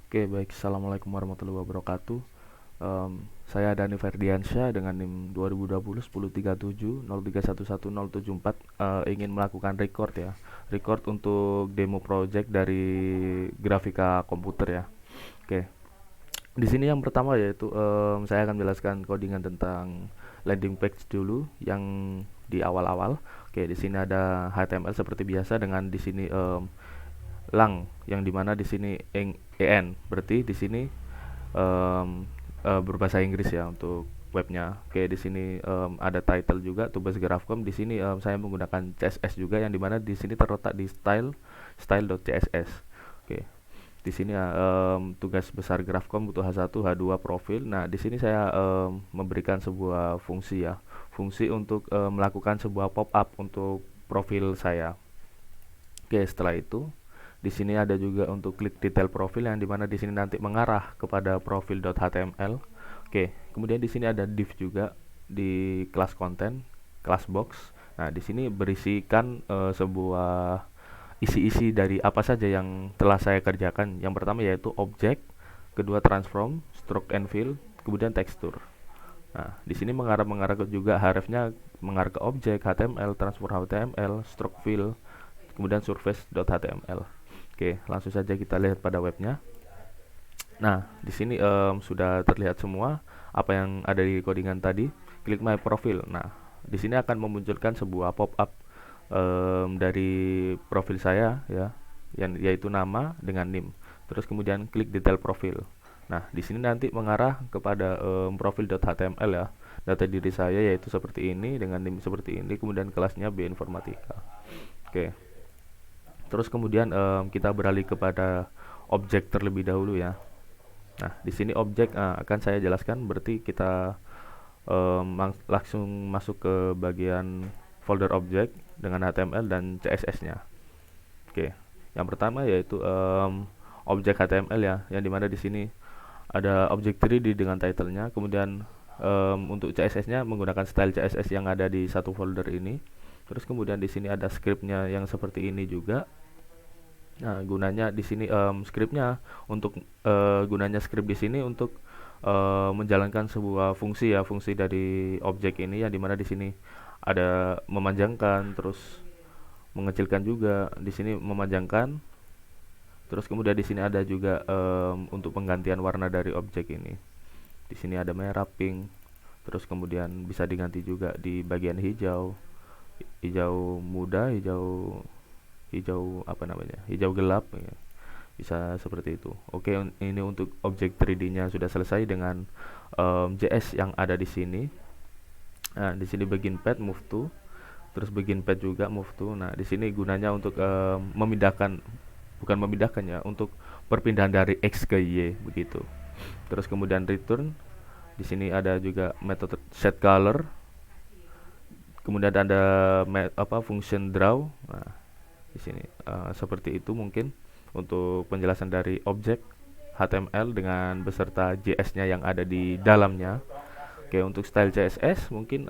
Oke, baik. Assalamualaikum warahmatullahi wabarakatuh. Saya Dani Ferdiansyah dengan NIM 2020 1037 0311074 ingin melakukan record ya. Record untuk demo project dari grafika komputer ya. Oke. Di sini yang pertama yaitu saya akan menjelaskan codingan tentang landing page dulu yang di awal-awal. Oke, di sini ada HTML seperti biasa dengan di sini lang yang dimana di sini en berarti di sini berbahasa Inggris ya untuk webnya. Oke, di sini ada title juga tugas grafcom. Di sini saya menggunakan CSS juga yang dimana di sini terletak di style.css. Oke, di sini ya tugas besar grafcom butuh H1 H2 profil. Nah, di sini saya memberikan sebuah fungsi ya, fungsi untuk melakukan sebuah pop up untuk profil saya. Oke, setelah itu di sini ada juga untuk klik detail profil yang dimana di sini nanti mengarah kepada profil.html. Oke, kemudian di sini ada div juga di kelas konten, kelas box. Nah, di sini berisikan sebuah isi-isi dari apa saja yang telah saya kerjakan. Yang pertama yaitu objek, kedua transform, stroke and fill, kemudian tekstur. Nah, di sini mengarah juga hrefnya mengarah ke objek, HTML, transform HTML, stroke fill, kemudian surface.html. Oke, langsung saja kita lihat pada webnya. Nah, di sini sudah terlihat semua apa yang ada di codingan tadi. Klik my profile. Nah, di sini akan memunculkan sebuah pop-up dari profil saya ya, yang yaitu nama dengan NIM. Terus kemudian klik detail profil. Nah, di sini nanti mengarah kepada profil.html ya. Data diri saya yaitu seperti ini dengan NIM seperti ini, kemudian kelasnya Bioinformatika. Oke. Terus kemudian kita beralih kepada objek terlebih dahulu ya. Nah, di sini objek akan saya jelaskan. Berarti kita langsung masuk ke bagian folder objek dengan HTML dan CSS-nya. Oke, yang pertama yaitu objek HTML ya, yang dimana di sini ada objek 3D dengan title-nya. Kemudian untuk CSS-nya menggunakan style CSS yang ada di satu folder ini. Terus kemudian di sini ada scriptnya yang seperti ini juga. Nah, gunanya di sini scriptnya untuk gunanya script di sini untuk menjalankan sebuah fungsi ya, fungsi dari objek ini yang dimana di sini ada memanjangkan, terus mengecilkan juga. Di sini memanjangkan, terus kemudian di sini ada juga untuk penggantian warna dari objek ini. Di sini ada merah, pink, terus kemudian bisa diganti juga di bagian hijau, hijau muda, hijau apa namanya, hijau gelap ya. Bisa seperti itu. Oke, ini untuk objek 3D-nya sudah selesai dengan JS yang ada di sini. Nah, di sini begin pad move to, terus begin pad juga move to. Nah, di sini gunanya untuk memindahkan, bukan memindahkan ya, untuk perpindahan dari X ke Y begitu. Terus kemudian return. Di sini ada juga metode set color. Kemudian ada function draw. Nah, di sini seperti itu mungkin untuk penjelasan dari objek HTML dengan beserta JS-nya yang ada di dalamnya. Oke, untuk style CSS mungkin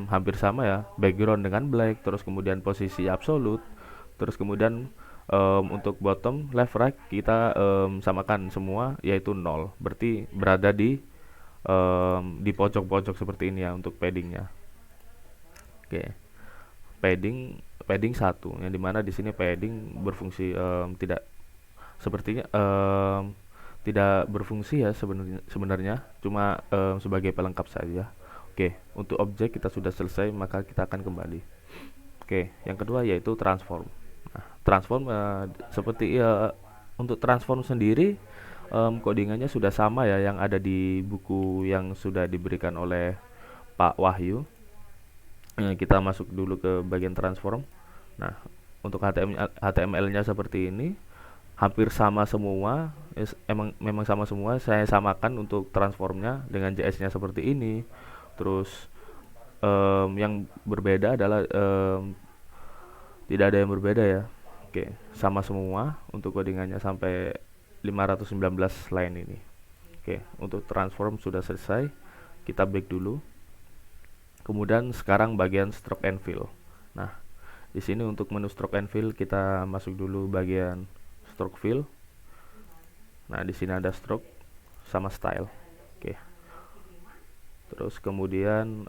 hampir sama ya, background dengan black, terus kemudian posisi absolute, terus kemudian untuk bottom left right kita samakan semua yaitu 0, berarti berada di pojok-pojok seperti ini ya untuk paddingnya. Oke, padding 1 yang dimana di sini padding berfungsi tidak sepertinya tidak berfungsi ya sebenarnya cuma sebagai pelengkap saja. Oke, untuk objek kita sudah selesai, maka kita akan kembali. Oke, yang kedua yaitu transform. Nah, transform seperti untuk transform sendiri codingannya sudah sama ya yang ada di buku yang sudah diberikan oleh Pak Wahyu. Kita masuk dulu ke bagian transform. Nah, untuk HTML-nya seperti ini, hampir sama semua, memang sama semua. Saya samakan untuk transformnya dengan JS-nya seperti ini. Terus yang berbeda adalah tidak ada yang berbeda ya. Oke, sama semua untuk codingannya sampai 519 line ini. Oke, untuk transform sudah selesai. Kita back dulu. Kemudian sekarang bagian stroke and fill. Nah, di sini untuk menu stroke and fill kita masuk dulu bagian stroke fill. Nah, di sini ada stroke sama style. Oke. Terus kemudian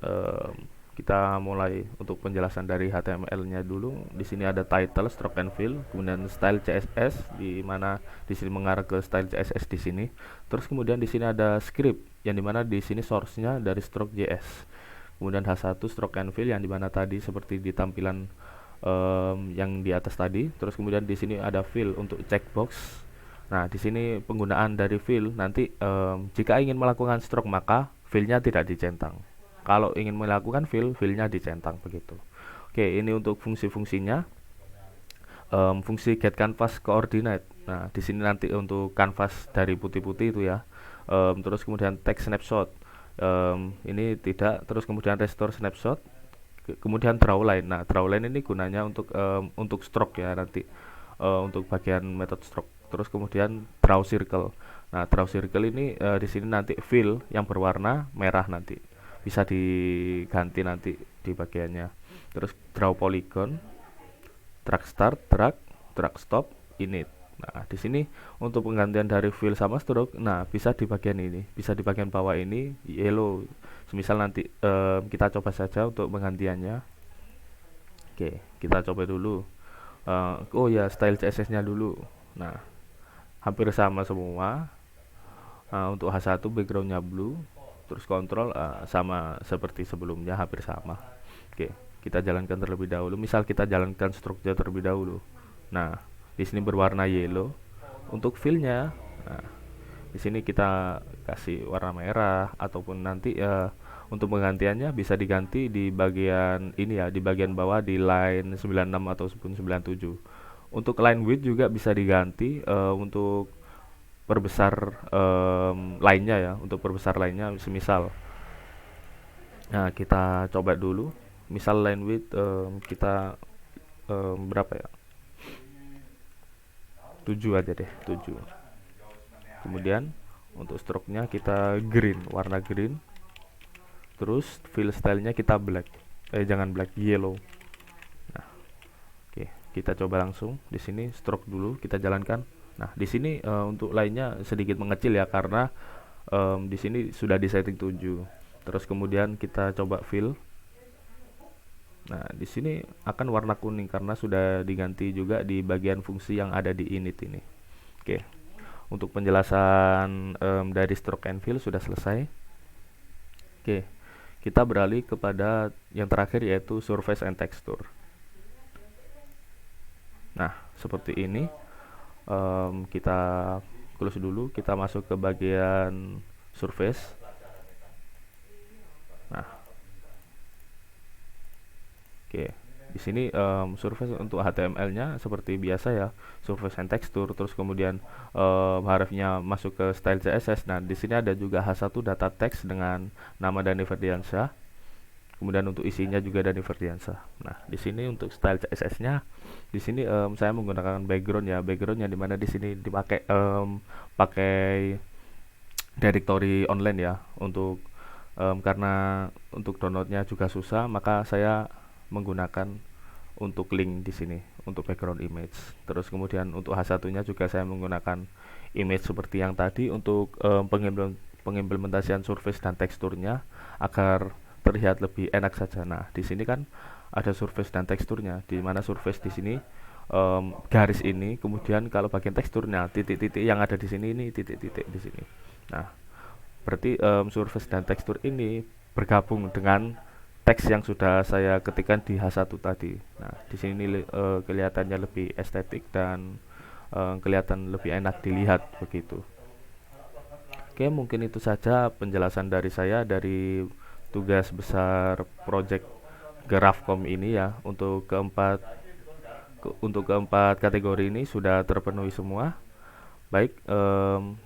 kita mulai untuk penjelasan dari HTML-nya dulu. Di sini ada title, stroke and fill, kemudian style CSS di mana di sini mengarah ke style CSS di sini. Terus kemudian di sini ada script yang dimana di sini source-nya dari stroke.js. Kemudian H1 stroke and fill yang dimana tadi seperti di tampilan yang di atas tadi. Terus kemudian di sini ada fill untuk checkbox. Nah, di sini penggunaan dari fill nanti jika ingin melakukan stroke maka fill-nya tidak dicentang. Kalau ingin melakukan fill-nya dicentang begitu. Oke, ini untuk fungsi-fungsinya. Fungsi get canvas coordinate. Nah, di sini nanti untuk canvas dari putih-putih itu ya. Terus kemudian text snapshot. Ini tidak. Terus kemudian restore snapshot. Kemudian draw line. Nah, draw line ini gunanya untuk stroke ya nanti. Untuk bagian method stroke. Terus kemudian draw circle. Nah, draw circle ini di sini nanti fill yang berwarna merah nanti. Bisa diganti nanti di bagiannya. Terus draw polygon, drag start, drag stop, init. Nah, di sini untuk penggantian dari fill sama stroke, nah bisa di bagian ini, bisa di bagian bawah ini yellow. Semisal nanti kita coba saja untuk penggantiannya. Oke, kita coba dulu. Oh ya, style CSS-nya dulu. Nah, hampir sama semua. Untuk H1 backgroundnya blue. Terus kontrol sama seperti sebelumnya, hampir sama. Oke, kita jalankan terlebih dahulu. Misal kita jalankan stroke-nya terlebih dahulu. Nah, di sini berwarna yellow. Untuk fill-nya, nah, di sini kita kasih warna merah ataupun nanti untuk penggantiannya bisa diganti di bagian ini ya, di bagian bawah di line 96 ataupun 97. Untuk line width juga bisa diganti untuk perbesar lainnya ya, untuk perbesar lainnya semisal. Nah, kita coba dulu. Misal line width kita berapa ya? 7 aja deh, 7. Kemudian untuk stroke-nya kita green, warna green. Terus fill style-nya kita black. Jangan black, yellow. Nah, oke, kita coba langsung. Di sini stroke dulu kita jalankan. Nah, di sini untuk lainnya sedikit mengecil ya karena di sini sudah di setting 7. Terus kemudian kita coba fill. Nah, di sini akan warna kuning karena sudah diganti juga di bagian fungsi yang ada di init ini. Oke. Untuk penjelasan dari stroke and fill sudah selesai. Oke. Kita beralih kepada yang terakhir yaitu surface and texture. Nah, seperti ini. Kita close dulu, kita masuk ke bagian surface. Nah, oke, di sini surface untuk HTML-nya seperti biasa ya, surface and texture. Terus kemudian hurufnya masuk ke style CSS. Nah, di sini ada juga H1 data text dengan nama Dani Ferdiansyah. Kemudian untuk isinya juga Dani Ferdiansyah. Nah, di sini untuk style CSS-nya, di sini saya menggunakan background ya, background yang dimana di sini dipakai pakai directory online ya, untuk karena untuk downloadnya juga susah, maka saya menggunakan untuk link di sini untuk background image. Terus kemudian untuk H1-nya juga saya menggunakan image seperti yang tadi untuk pengimplementasian surface dan teksturnya agar terlihat lebih enak saja. Nah, di sini kan ada surface dan teksturnya, di mana surface di sini garis ini, kemudian kalau bagian teksturnya titik-titik yang ada di sini ini titik-titik di sini. Nah, berarti surface dan tekstur ini bergabung dengan teks yang sudah saya ketikkan di H1 tadi. Nah, di sini kelihatannya lebih estetik dan kelihatan lebih enak dilihat begitu. Oke, mungkin itu saja penjelasan dari saya dari tugas besar project Graphcom ini ya. Untuk keempat kategori ini sudah terpenuhi semua. Baik,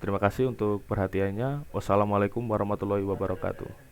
terima kasih untuk perhatiannya. Wassalamualaikum warahmatullahi wabarakatuh.